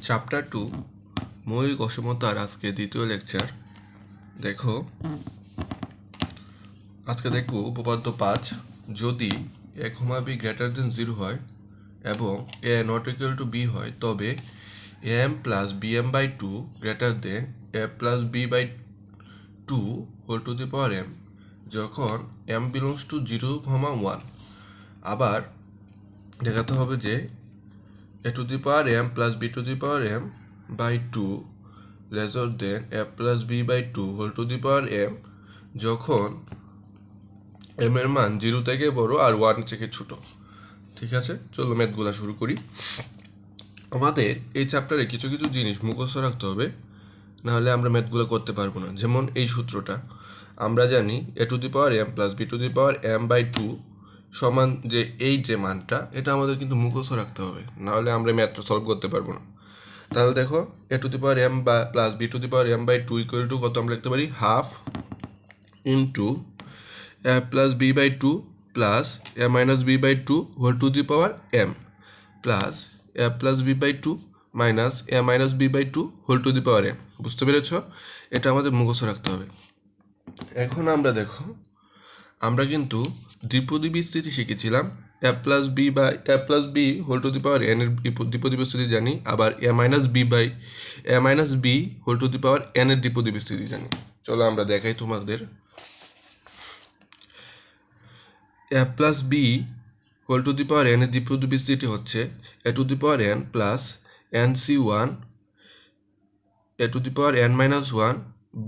Chapter 2 মৌলিক অসমতার আজকে দ্বিতীয় লেকচার। দেখো আজকে দেখব উপপাদ্য 5। যদি a, b গ্রেটার দেন 0 হয় এবং a not equal to b হয় তবে am plus bm by 2 greater than a plus b by 2 whole to the power m যখন m বিলংস টু 0, 1। আবার দেখাতে হবে যে a to the power m plus b to the power m by 2 lesser than a plus b by 2 whole to the power m যখন m এর মান 0 থেকে বড় আর 1 থেকে ছোট। ঠিক আছে, চলো ম্যাথগুলো শুরু করি। আমাদের এই চ্যাপ্টারে কিছু কিছু জিনিস মুখস্থ রাখতে হবে, নাহলে আমরা ম্যাথগুলো করতে পারবো না। যেমন এই সূত্রটা আমরা জানি a to the power m plus b to the power m by 2 সমান যে এই যে মানটা, এটা আমাদের কিন্তু মুখস্থ রাখতে হবে, নাহলে আমরা ম্যাথটা সলভ করতে পারবো না। তাহলে দেখো a to the power m plus b to the power m by 2 equal to কত আমরা লিখতে পারি, half into a plus b by 2 plus a minus b by 2 whole to the power m plus a plus b by 2 minus a minus b by 2 whole to the power m। বুঝতে পেরেছ? এটা আমাদের মুখস্থ রাখতে হবে। এখন আমরা দেখো, আমরা কিন্তু দ্বিপদী বিস্তৃতি শিখেছিলাম। a plus b by a plus B whole to the power n এর দ্বিপদী বিস্তৃতি জানি, আবার a minus b by a minus B whole to the power n এর দ্বিপদী বিস্তৃতি জানি। চলো আমরা দেখাই তোমাদের। a plus B whole to the power n এর দ্বিপদী বিস্তৃতি হচ্ছে a to the power n plus nc1 a to the power n minus 1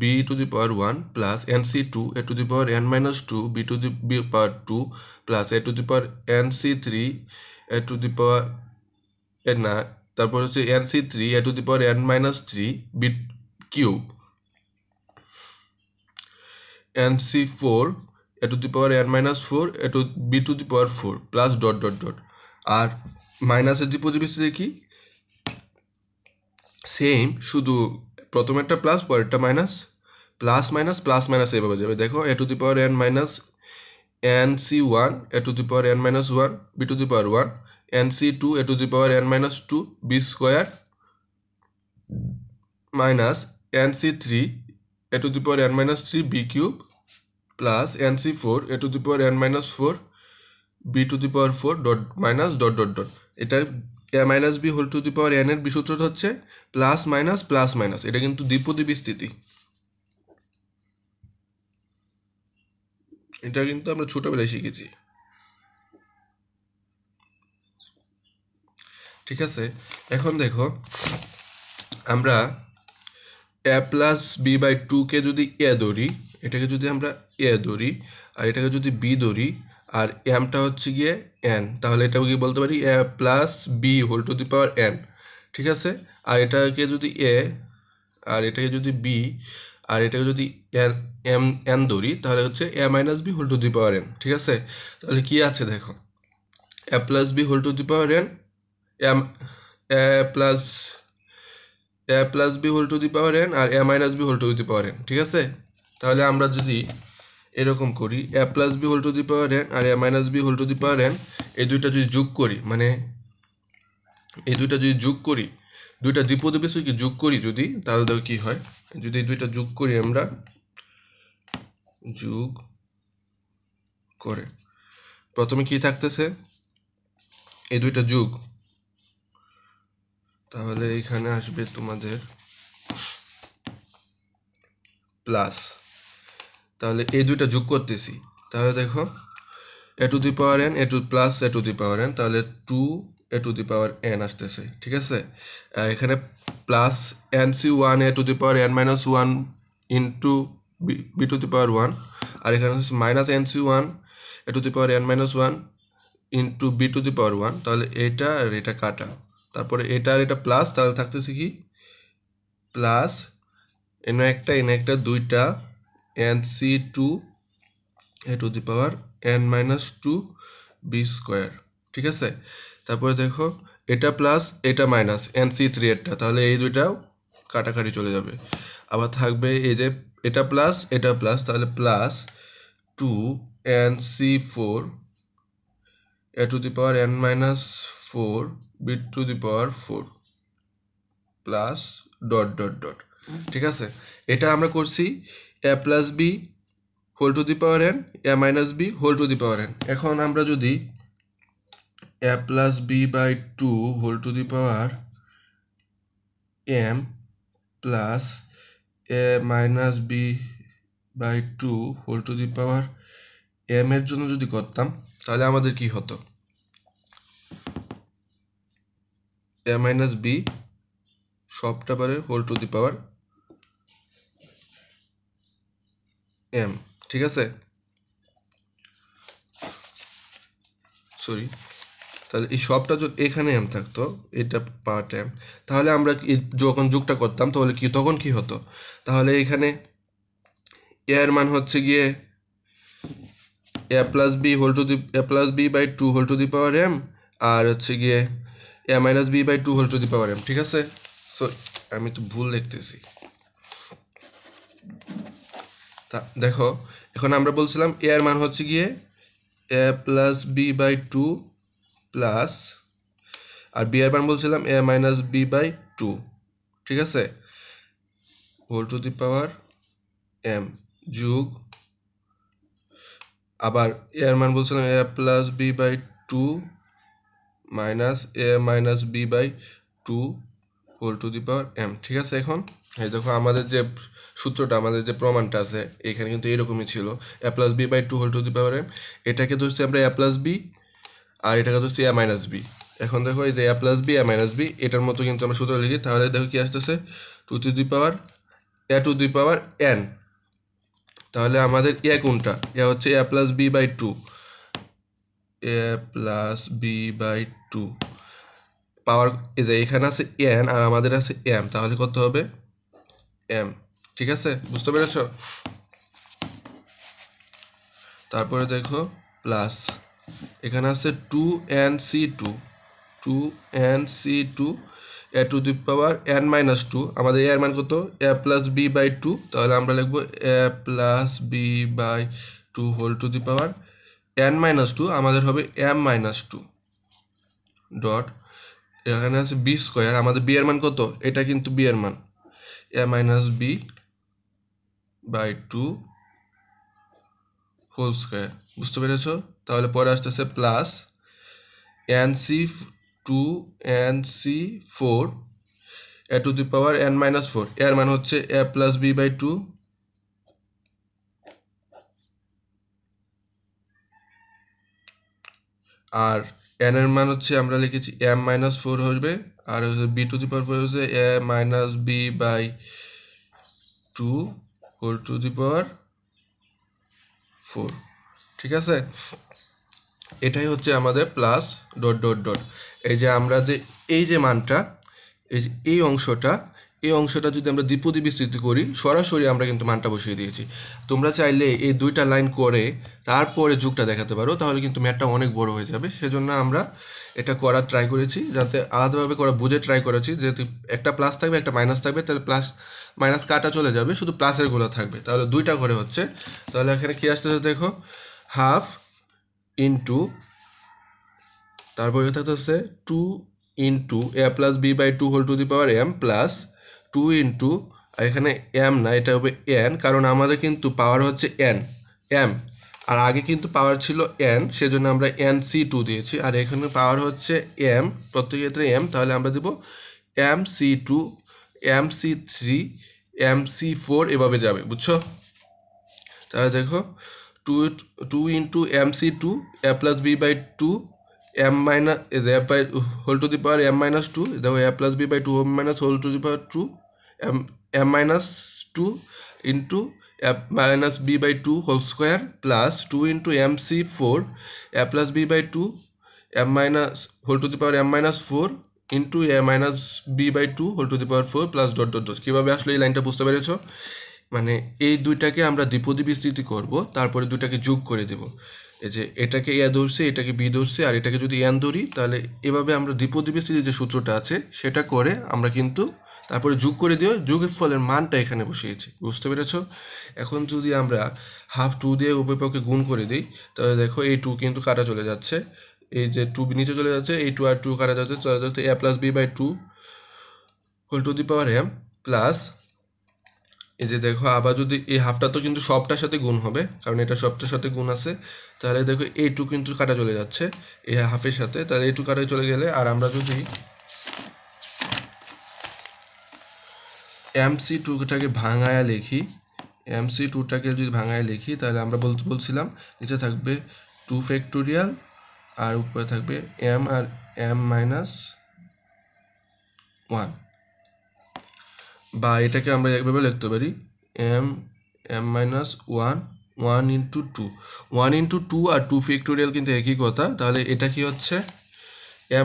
b to the power 1 plus nc2 a to the power n minus 2 b to the power 2 plus a to the power nc3 a to the power না, তারপর হচ্ছে nc3 a to the power n minus 3 b cube nc4 a to the power n minus 4 a to b to the power 4 plus dot dot dot। আর মাইনাসের দ্বিপদী বিস্তৃতি কি same, শুধু প্রথম একটা plus পরেরটা minus, plus minus plus minus এভাবে যাবে। দেখো a to the power n minus nc1 a to the power n minus 1 b to the power 1 nc2 a to the power n minus 2 b square minus nc3 a to the power n minus 3 b cube plus nc4 a to the power n minus 4 b to the power 4 dot minus dot dot dot. এটা a minus B whole to the power n এর বিসূত্রটা হচ্ছে plus minus plus minus. এটা কিন্তু দ্বিপদী বিস্তৃতি, এটা কিন্তু আমরা ছোটবেলায় শিখেছি। ঠিক আছে, এখন দেখো আমরা a প্লাস বি বাই 2কে যদি এ ধরি, এটাকে যদি আমরা এ ধরি আর এটাকে যদি বি ধরি আর এমটা হচ্ছে গিয়ে এন, তাহলে এটাও কি বলতে পারি A plus B whole to the power N. ঠিক আছে, আর এটাকে যদি এ আর এটাকে যদি বি আর এটাকে যদি এম এন ধরি তাহলে হচ্ছে এ minus B whole to the power N. ঠিক আছে, তাহলে কি আছে দেখো, এ plus B whole to the power N M A plus B whole to the power N আর A minus B whole to the power N. ঠিক আছে, তাহলে আমরা যদি এরকম করি A plus B whole to the power N আর A minus B whole to the power N, এই দুইটা যদি যোগ করি, মানে এই দুইটা যদি যোগ করি, দুইটা দ্বিপদী বিস্তৃতি যোগ করি যদি, তাহলে দেখো কি হয়। যদি এই দুইটা যোগ করি, আমরা যোগ করে প্রথমে কি থাকতেছে, এই দুইটা যোগ, তাহলে এখানে আসবে তোমাদের প্লাস। তাহলে এই দুইটা যোগ করতেছি, তাহলে দেখো A to the power N A two plus A to the power N, তাহলে 2 এ টু দি পাওয়ার এন আসতেছে। ঠিক আছে, এখানে plus nc1 A to the power N minus 1 into B to the power 1, আর এখানে হচ্ছে minus nc1 A to the power N minus 1 into B to the power 1। তাহলে এটা আর এটা কাটা, তারপরে এটা আর এটা প্লাস, তাহলে থাকতেছে কি প্লাস এনে একটা দুইটা nc2 a to the power n minus 2 b square. ঠিক আছে, তারপরে দেখো এটা প্লাস এটা মাইনাস nc3 এরটা, তাহলে এই দুইটাও কাটাকাটি চলে যাবে। আবার থাকবে এই যে এটা প্লাস এটা প্লাস, তাহলে plus 2 nc4 a to the power n minus 4 b to the power 4। Plus dot dot dot. ঠিক আছে, এটা আমরা করছি a plus B whole to the power N, a minus B whole to the power n. এখন আমরা যদি a plus b by two whole to the power m plus a minus b by two whole to the power m এর জন্য যদি করতাম তাহলে আমাদের কি হতো, এ মাইনাস বি সবটা পারে whole to the power m. ঠিক আছে, সরি, তাহলে এই সবটা যদি এখানে এম থাকতো, এটা পাওয়ার এম, তাহলে আমরা যখন যোগটা করতাম তাহলে কি তখন কি হতো, তাহলে এখানে এর মান হচ্ছে গিয়ে a plus B whole to the a plus b by two whole to the power m, আর হচ্ছে গিয়ে a minus b by two whole to the power m. ঠিক আছে, সো আমি তো ভুল লিখতেছি। তা দেখো, এখন আমরা বলছিলাম এ এর মান হচ্ছে গিয়ে a plus b by two plus, আর বি এর মান বলছিলাম a minus b by two. ঠিক আছে, whole to the power m যুগ, আবার এর মান বলছিলাম a plus b by two minus a minus b by two whole to the power m. ঠিক আছে, এখন এই দেখো আমাদের যে সূত্রটা, আমাদের যে প্রমাণটা আছে এখানে কিন্তু এরকমই ছিল, a plus b by two whole to the power m. এটাকে ধরছি আমরা এ প্লাস বি, আর এটাকে ধরছি এ মাইনাস বি। এখন দেখো এই যে এ plus B A minus B, এটার মতো কিন্তু আমরা সূত্র লিখি, তাহলে দেখো কি আসতেছে, to the power a to the power N. তাহলে আমাদের এ কোনটা, এ হচ্ছে a plus b by two, a plus b by two power, এই যে এখানে আছে এন আর আমাদের আছে এম, তাহলে কত হবে এম। ঠিক আছে, বুঝতে পেরেছ? তারপরে দেখো প্লাস এখানে আছে two n c two, two n c two a to the power N minus two, আমাদের এর মান কত a plus b by two, তাহলে আমরা লিখবো a plus b by two whole to the power N minus two, আমাদের হবে M minus two dot, এখানে আছে বি স্কোয়ার, আমাদের বি এর মান কত, এটা কিন্তু বি এর মান a minus b by two whole square. বুঝতে পেরেছ? তাহলে পরে আসতেছে plus n c two n c four a to the power N minus four, এর মান হচ্ছে a plus b by two, আর এন এর মান হচ্ছে আমরা লিখেছি এম মাইনাস ফোর হবে, আর হচ্ছে b to the power four হচ্ছে এ minus b by two whole to the power four. ঠিক আছে, এটাই হচ্ছে আমাদের প্লাস ডট ডট ডট। এই যে আমরা যে এই যে মানটা, এই যে এই অংশটা যদি আমরা দ্বিপদী বিস্তৃতি করি, সরাসরি আমরা কিন্তু মানটা বসিয়ে দিয়েছি। তোমরা চাইলে এই দুইটা লাইন করে তারপরে যুগটা দেখাতে পারো, তাহলে কিন্তু ম্যাথটা অনেক বড় হয়ে যাবে। সেজন্য আমরা এটা করার ট্রাই করেছি, যাতে আলাদাভাবে করা বুঝে ট্রাই করেছি, যেহেতু একটা প্লাস থাকবে একটা মাইনাস থাকবে, তাহলে প্লাস মাইনাস কাটা চলে যাবে, শুধু প্লাসেরগুলো থাকবে, তাহলে দুইটা করে হচ্ছে। তাহলে এখানে কী আসতেছে দেখো, হাফ ইন্টু, তারপরে থাকতেছে two into a plus b by two whole to the power m plus two into, এখানে এম না, এটা হবে এন, কারণ আমাদের কিন্তু পাওয়ার হচ্ছে এন এম, আর আগে কিন্তু পাওয়ার ছিল এন, সেজন্য আমরা এন সি টু দিয়েছি, আর এখানে পাওয়ার হচ্ছে এম, প্রত্যেক ক্ষেত্রে এম, তাহলে আমরা দেবো m c two m c three m c four, এভাবে যাবে। বুঝছো? তাহলে দেখো two into m c two a plus b by two m minus is a by whole to the power m minus 2, দেখো a plus b by 2 minus whole to the power 2 m minus 2 into a minus b by 2 whole square plus 2 into mc4 a plus b by 2 m minus whole to the power m minus 4 into a minus b by 2 whole to the power 4 plus dot dot dot। কীভাবে আসলে এই লাইনটা বুঝতে পেরেছো? মানে এই দুইটাকে আমরা দ্বিপদী বিস্তৃতি করব, তারপরে দুইটাকে যোগ করে দেব। এই যে এটাকে এ ধরছে, এটাকে বি ধরছে, আর এটাকে যদি এন ধরি, তাহলে এভাবে আমরা দ্বিপদী বিস্তৃতির যে সূত্রটা আছে সেটা করে আমরা কিন্তু তারপরে যোগ করে দিও, যোগের ফলের মানটা এখানে বসিয়েছি। বুঝতে পেরেছো? এখন যদি আমরা হাফ টু দিয়ে উভয় পক্ষে গুণ করে দিই, তাহলে দেখো এই টু কিন্তু কাটা চলে যাচ্ছে, এই যে টু নিচে চলে যাচ্ছে, এই টু আর টু কাটা যাচ্ছে, চলে যাচ্ছে a plus b by two whole to the power m plus এই যে দেখো আবার যদি এই হাফটা তো কিন্তু সবটার সাথে গুণ হবে, কারণ এটা সবটার সাথে গুণ আছে, তাহলে দেখো এইটু কিন্তু কাটা চলে যাচ্ছে এই হাফের সাথে, তাহলে এইটু কাটা চলে গেলে আর আমরা যদি MC2টাকে ভাঙায়া লিখি, MC2টাকে যদি ভাঙায়া লিখি তাহলে আমরা বলছিলাম নিচে থাকবে 2 ফ্যাক্টোরিয়াল আর উপরে থাকবে m আর m মাইনাস 1, বা এটাকে আমরা একভাবে লিখতে পারি m মাইনাস 1 ইন্টু 2, 1 ইন্টু 2 আর 2 ফ্যাক্টোরিয়াল কিন্তু একই কথা, তাহলে এটা কি হচ্ছে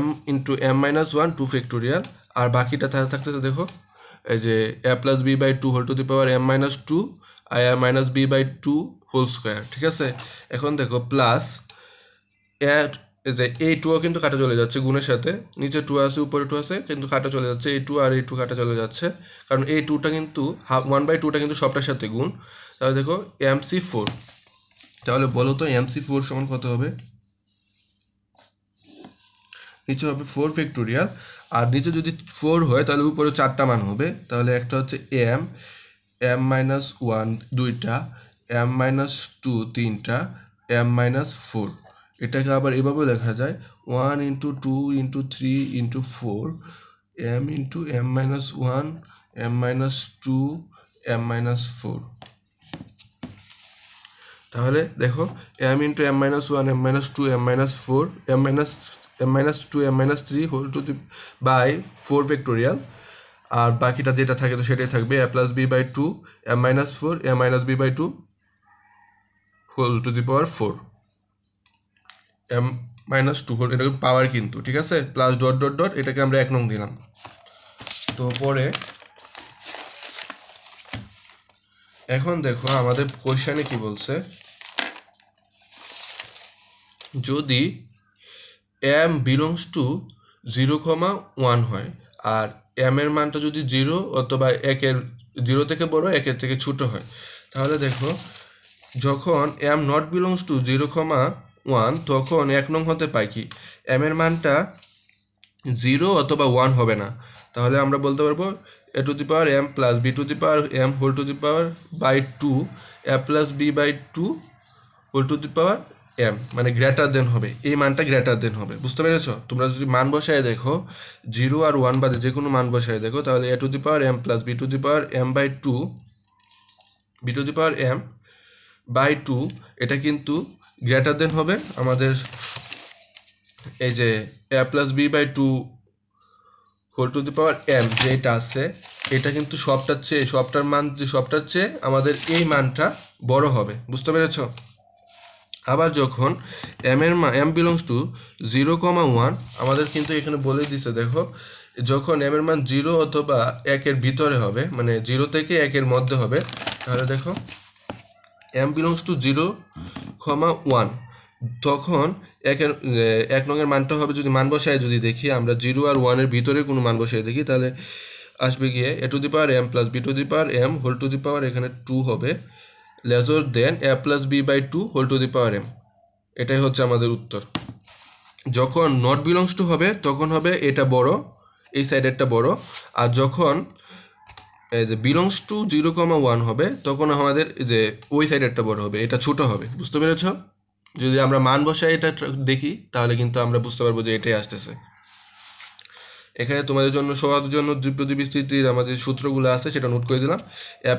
m into m minus 1 2 factorial, আর বাকিটা থাকতেছে দেখো এই যে a plus b by 2 whole to the power m minus 2 আর a minus b by 2 whole square. ঠিক আছে, এখন দেখো প্লাস এই 2 কিন্তু কাটা চলে যাচ্ছে গুণের সাথে, নিচে 2 আছে উপরে 2 আছে কিন্তু কাটা চলে যাচ্ছে, এই 2 আর এই 2 কাটা চলে যাচ্ছে, কারণ এই 2টা কিন্তু 1/2টা কিন্তু সবটার সাথে গুণ। তাহলে দেখো MC4, তাহলে বলো তো MC4 সমান কত হবে? নিচে হবে 4 ফ্যাক্টোরিয়াল, আর নিচে যদি 4 হয় তাহলে উপরে 4টা মান হবে, তাহলে একটা হচ্ছে m মাইনাস 1 2টা, m মাইনাস 2 3টা, m মাইনাস 4। এটাকে আবার এভাবে লেখা যায় 1 into 2 into 3 into 4 m into m minus 1 m minus 2 m minus 4। তাহলে দেখো m into m minus 1 m minus 2 m minus 4 m minus 2 m minus 3 whole to the by 4 factorial, আর বাকিটা যেটা থাকে তো সেটাই থাকবে a plus b by 2 m minus 4 m minus b by 2 whole to the power 4 m minus 2 whole, এটা পাওয়ার কিন্তু ঠিক আছে, প্লাস ডট ডট ডট, এটাকে আমরা 1 নং দিলাম। তো পরে এখন দেখো আমাদের কোশ্চেনে কি বলছে, যদি m বিলংস টু 0,1 হয় আর m এর মানটা যদি 0 অথবা 0 থেকে বড় 1 থেকে ছোট হয়, তাহলে দেখো যখন m নট বিলংস টু 0,1 তখন 1 নং হতে পায় কি m এর মানটা 0 অথবা 1 হবে না, তাহলে আমরা বলতে পারবো a to the power m plus b to the power m whole to the power by 2 a plus b by 2 whole to the power m, মানে গ্রেটার দেন হবে, এই মানটা গ্রেটার দেন হবে। বুঝতে পেরেছো? তোমরা যদি মান বসায় দেখো 0 আর 1 বাদে যে কোনো মান বসায় দেখো, তাহলে a to the power m plus b to the power m by 2 b to the power m by 2 এটা কিন্তু গ্রেটার দেন হবে আমাদের এই যে a plus b by 2 whole to the power m যেটা আছে, এটা কিন্তু সবটার মান সবটার চেয়ে আমাদের এই মানটা বড় হবে। বুঝতে পেরেছো? আবার যখন m বিলংস টু 0,1 আমাদের কিন্তু এখানে বলে দিছে, দেখো যখন m এর মান 0 অথবা 1 এর ভিতরে হবে, মানে 0 থেকে 1 এর মধ্যে হবে, তাহলে দেখো m বিলংস টু 0,1 তখন 1 নং এর মানটা হবে, যদি মান বসায় যদি দেখি আমরা 0 আর 1 এর ভিতরে কোনো মান বসায় দেখি, তাহলে আসবে গিয়ে a to the power m plus b to the power m whole to the power এখানে 2 হবে lesser than a plus b by 2 whole to the power m। এটাই হচ্ছে আমাদের উত্তর। যখন নট বিলংস টু হবে তখন হবে এটা বড়, এই সাইডেরটা বড়, আর যখন এই যে বিলংস টু 0,1 হবে তখন আমাদের যে ওই সাইডেরটা বড় হবে, এটা ছোট হবে। বুঝতে পেরেছ? যদি আমরা মান বসাই এটা দেখি তাহলে কিন্তু আমরা বুঝতে পারবো যে এটাই আসতেছে। এখানে তোমাদের জন্য সবার জন্য দ্বিপদী বিস্তৃতির আমাদের সূত্রগুলো আছে সেটা নোট করে দিলাম, a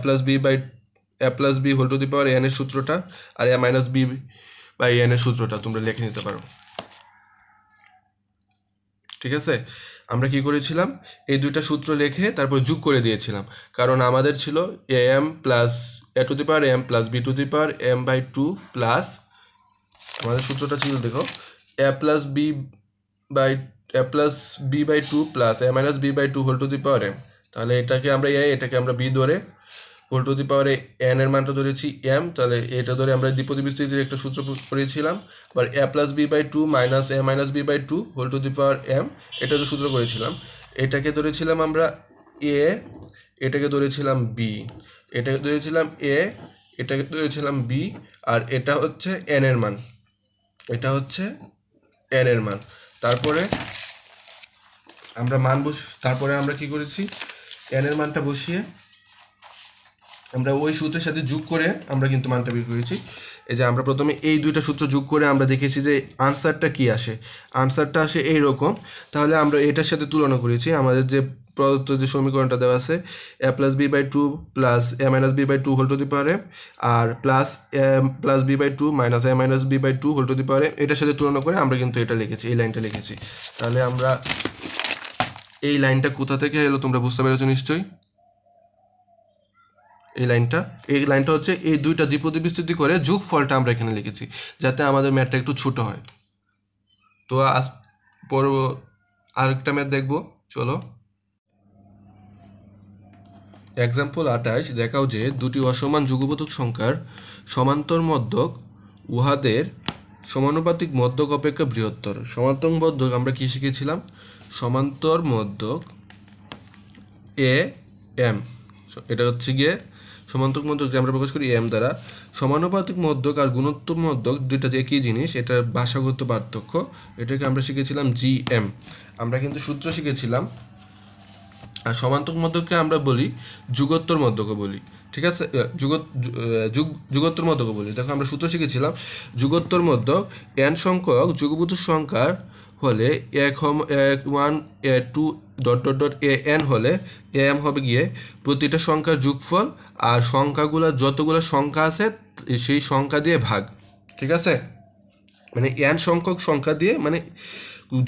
plus B whole to the power n এর সূত্রটা আর a minus b by n এর সূত্রটা তোমরা লিখে নিতে পারো। ঠিক আছে, আমরা কি করেছিলাম এই দুইটা সূত্র লিখে তারপর যোগ করে দিয়েছিলাম, কারণ আমাদের ছিল am plus a to the power m plus b to the power m by 2 plus আমাদের সূত্রটা ছিল দেখো a plus b by 2 plus a minus b by 2 whole to the power m। তাহলে এটাকে আমরা এটাকে আমরা b ধরে হোল টু দি পাওয়ারে n এর মানটা ধরেছি m, তাহলে এটা ধরে আমরা দ্বিপদী বিস্তৃতির একটা সূত্র করেছিলাম। আবার a plus b by 2 minus a minus b by 2 whole to the power m, এটা তো সূত্র করেছিলাম। এটাকে ধরেছিলাম আমরা a, এটাকে ধরেছিলাম b, এটাকে ধরেছিলাম a, এটাকে ধরেছিলাম b, আর এটা হচ্ছে n এর মান, এটা হচ্ছে n এর মান। তারপরে আমরা কি করেছি n এর মানটা বসিয়ে আমরা ওই সূত্রের সাথে যোগ করে আমরা কিন্তু মানটা বের করেছি। এই যে আমরা প্রথমে এই দুইটা সূত্র যোগ করে আমরা দেখেছি যে আনসারটা কি আসে, আনসারটা আসে এইরকম। তাহলে আমরা এটার সাথে তুলনা করেছি, আমাদের যে প্রদত্ত যে সমীকরণটা দেওয়া আছে a plus b by two plus a minus b by two whole to the power m আর plus a plus b by two minus a minus b by two whole to the power m, এটার সাথে তুলনা করে আমরা কিন্তু এটা লিখেছি, এই লাইনটা লিখেছি। তাহলে আমরা এই লাইনটা কোথা থেকে এলো তোমরা বুঝতে পেরেছো নিশ্চয়ই। এই লাইনটা হচ্ছে এই দুইটা দ্বিপদী বিস্তৃতি করে যোগফলটা আমরা এখানে লিখেছি যাতে আমাদের ম্যাথটা একটু ছোট হয়। তো আজ পড়ব আরেকটা ম্যাথ দেখব, চলো। এক্সাম্পল 28, দেখাও যে দুটি অসমান যুগবোধক সংখ্যার সমান্তর মধ্যক উহাদের সমানুপাতিক মধ্যক অপেক্ষা বৃহত্তর। সমান্তর মধ্যক আমরা কি শিখেছিলাম? সমান্তর মধ্যক এ এম, এটা হচ্ছে গিয়ে সমান্তর মধ্যক আমরা প্রকাশ করি এম দ্বারা। সমানুপাতিক মধ্যক আর গুণোত্তর মধ্যক দুইটা একই জিনিস, এটার ভাষাগত পার্থক্য, এটাকে আমরা শিখেছিলাম জি এম। আমরা কিন্তু সূত্র শিখেছিলাম। আর সমান্তর মধ্যককে আমরা বলি যুগোত্তর মধ্যকও বলি, ঠিক আছে? যুগোত্তর মধ্যকও বলি। দেখো আমরা সূত্র শিখেছিলাম যুগোত্তর মধ্যক n সংখ্যক যুগবোধক সংখ্যার হলে one a two dot dot dot a n হলে এ এম হবে গিয়ে প্রতিটা সংখ্যার যোগফল আর সংখ্যাগুলো যতগুলো সংখ্যা আছে সেই সংখ্যা দিয়ে ভাগ, ঠিক আছে? মানে n সংখ্যক সংখ্যা দিয়ে, মানে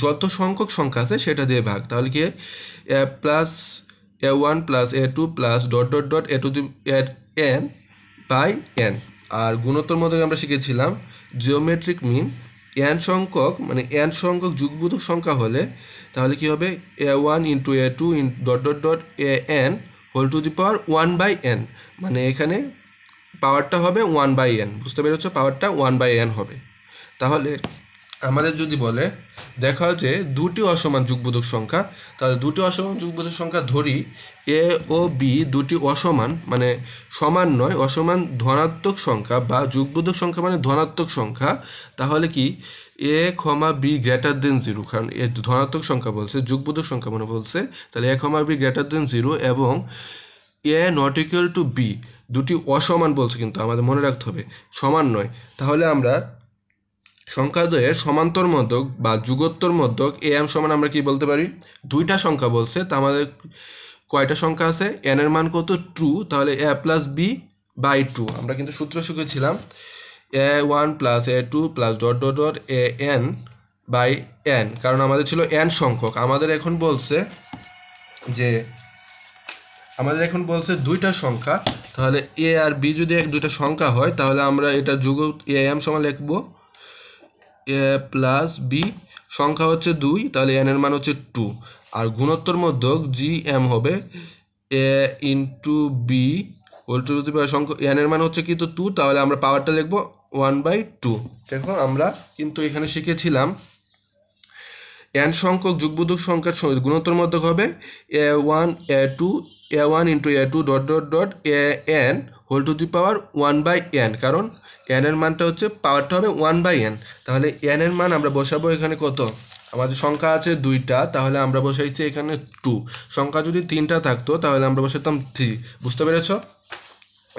যত সংখ্যক সংখ্যা আছে সেটা দিয়ে ভাগ। তাহলে কি a plus a one plus A two plus dot dot dot a to the n by n. আর গুণোত্তর মধ্যে আমরা শিখেছিলাম জিওমেট্রিক মিন n সংখ্যক, মানে n সংখ্যক যুগবোধক সংখ্যা হলে তাহলে কি হবে a one into a two dot dot dot a n whole to the power one by n, মানে এখানে পাওয়ারটা হবে ওয়ান বাই এন, বুঝতে পেরেছো? পাওয়ারটা ওয়ান বাই এন হবে। তাহলে আমাদের যদি বলে দেখা যে দুটি অসমান যুগবোধক সংখ্যা, তাহলে দুটি অসমান যুগবোধক সংখ্যা ধরি এ ও বি দুটি অসমান, মানে সমান নয়, অসমান ধনাত্মক সংখ্যা বা যুগবোধক সংখ্যা মানে ধনাত্মক সংখ্যা। তাহলে কি এ কমা বি গ্রেটার দেন জিরো, কারণ এ ধনাত্মক সংখ্যা বলছে, যুগবোধক সংখ্যা মানে বলছে, তাহলে এ কমা বি গ্রেটার দেন জিরো এবং এ নট ইকুয়াল টু বি দুটি অসমান বলছে, কিন্তু আমাদের মনে রাখতে হবে সমান নয়। তাহলে আমরা সংখ্যাদ্বয়ের সমান্তর মধ্যক বা যুগোত্তর মধ্যক এ এম সমান আমরা কি বলতে পারি? দুইটা সংখ্যা বলছে, তা আমাদের কয়টা সংখ্যা আছে? এন এর মান কত? টু। তাহলে a plus b by two. আমরা কিন্তু সূত্র শিখেছিলাম a one plus A two plus dot dot dot a n by n, কারণ আমাদের ছিল এন সংখ্যক। আমাদের এখন বলছে দুইটা সংখ্যা, তাহলে এ আর বি যদি দুইটা সংখ্যা হয় তাহলে আমরা এটা যুগ এ এম সমান লিখবো এ প্লাস বি, সংখ্যা হচ্ছে দুই, তাহলে এন এর মান হচ্ছে টু। আর গুণোত্তর মধ্যক জি এম হবে a into b whole to the power সংখ্যা, এন এর মান হচ্ছে কিন্তু টু, তাহলে আমরা পাওয়ারটা লিখবো ওয়ান বাই টু। দেখো আমরা কিন্তু এখানে শিখেছিলাম এন সংখ্যক যুগবোধক সংখ্যার গুণোত্তর মধ্যক হবে a one into a two dot dot dot a n whole to the power one by n, কারণ এন এর মানটা হচ্ছে পাওয়ারটা হবে ওয়ান বাই এন। তাহলে এন এর মান আমরা বসাবো এখানে কত? আমাদের সংখ্যা আছে দুইটা, তাহলে আমরা বসাইছি এখানে টু। সংখ্যা যদি তিনটা থাকতো তাহলে আমরা বসাতাম থ্রি, বুঝতে পেরেছ?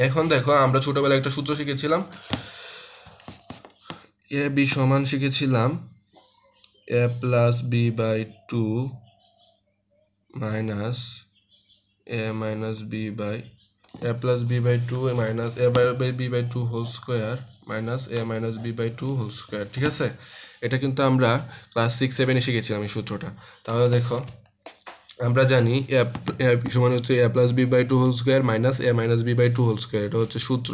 এখন দেখো আমরা ছোটবেলায় একটা সূত্র শিখেছিলাম এ বি সমান শিখেছিলাম a plus b by two minus a minus b by a plus b by two minus a by b by two whole square minus a minus b by two whole square, ঠিক আছে? এটা কিন্তু আমরা class 6-7 শিখেছিলাম এই সূত্রটা। তাহলে দেখো আমরা জানি এ সমান হচ্ছে a plus b by two whole square minus a minus b by two whole square, এটা হচ্ছে সূত্র।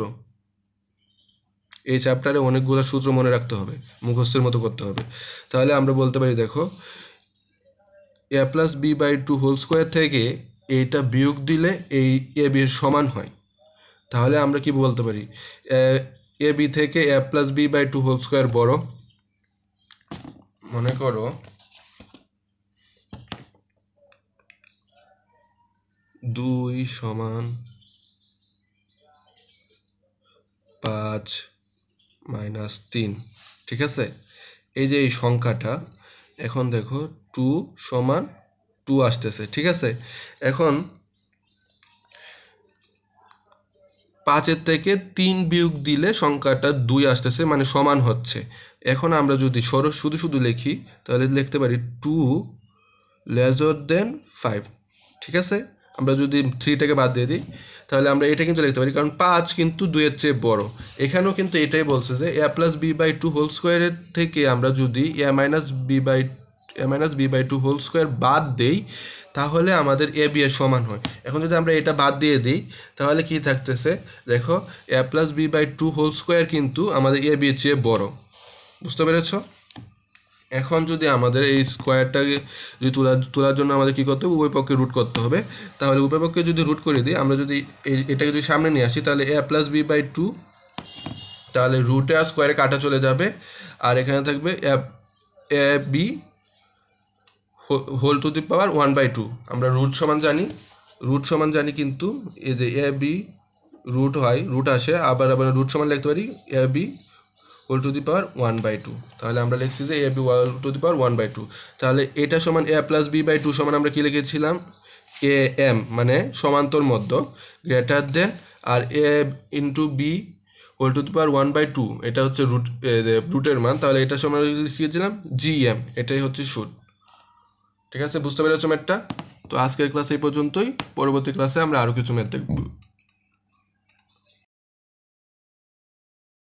এই চ্যাপ্টারে অনেকগুলো সূত্র মনে রাখতে হবে, মুখস্থের মতো করতে হবে। তাহলে আমরা বলতে পারি দেখো এ plus b by two whole square থেকে এইটা বিয়োগ দিলে এই এ বি এর সমান হয়। তাহলে আমরা কি বলতে পারি এ বি থেকে a plus b by two whole square বড়। মনে করো 2 সমান 5 মাইনাস 3, ঠিক আছে? এই যে এই সংখ্যাটা, এখন দেখো 2 সমান 2 আসতেছে, ঠিক আছে? এখন 5-এর থেকে 3 বিয়োগ দিলে সংখ্যাটা 2 আসতেছে, মানে সমান হচ্ছে। এখন আমরা যদি শুধু শুধু লিখি তাহলে লিখতে পারি 2 লেসার দেন 5, ঠিক আছে। আমরা যদি 3টাকে বাদ দিয়ে দিই তাহলে আমরা এটা কিন্তু লিখতে পারি, কারণ 5 কিন্তু 2-এর চেয়ে বড়। এখানেও কিন্তু এটাই বলছে যে a plus b by 2 whole স্কোয়ারের থেকে আমরা যদি a minus b by 2 whole square বাদ দেই তাহলে আমাদের এ বি এর সমান হয়। এখন যদি আমরা এটা বাদ দিয়ে দিই তাহলে কি থাকতেছে, দেখো a plus b by 2 whole square কিন্তু আমাদের এ বি এর চেয়ে বড়। বুঝতে পেরেছ? এখন যদি আমাদের এই স্কোয়ারটাকে যদি তোলার জন্য আমাদের কী করতে হবে, উভয় পক্ষে রুট করতে হবে। তাহলে উভয় পক্ষে যদি রুট করে দিই, আমরা যদি এটাকে যদি সামনে নিয়ে আসি তাহলে a প্লাস বি বাই 2, তাহলে রুটে আর স্কোয়ারে কাটা চলে যাবে, আর এখানে থাকবে A B whole to the power 1/2। আমরা রুট সমান জানি কিন্তু এই যে এ বি রুট আসে, আবার রুট সমান লিখতে পারি a B whole to the power 1/2। তাহলে আমরা লিখছি যে A B whole to the power 1/2। তাহলে এটা সমান a প্লাস বি বাই 2 সমান আমরা কী লিখেছিলাম, এ এম মানে সমান্তর মধ্য গ্রেটার দেন, আর a into b whole to the power 1/2 এটা হচ্ছে রুটের মান। তাহলে এটা সমান লিখেছিলাম জি এম, এটাই হচ্ছে সুদ। ঠিক আছে, বুঝতে পেরেছো ম্যাথটা? তো আজকের ক্লাস এই পর্যন্তই। পরবর্তী ক্লাসে আমরা আরও কিছু ম্যাথ দেখব।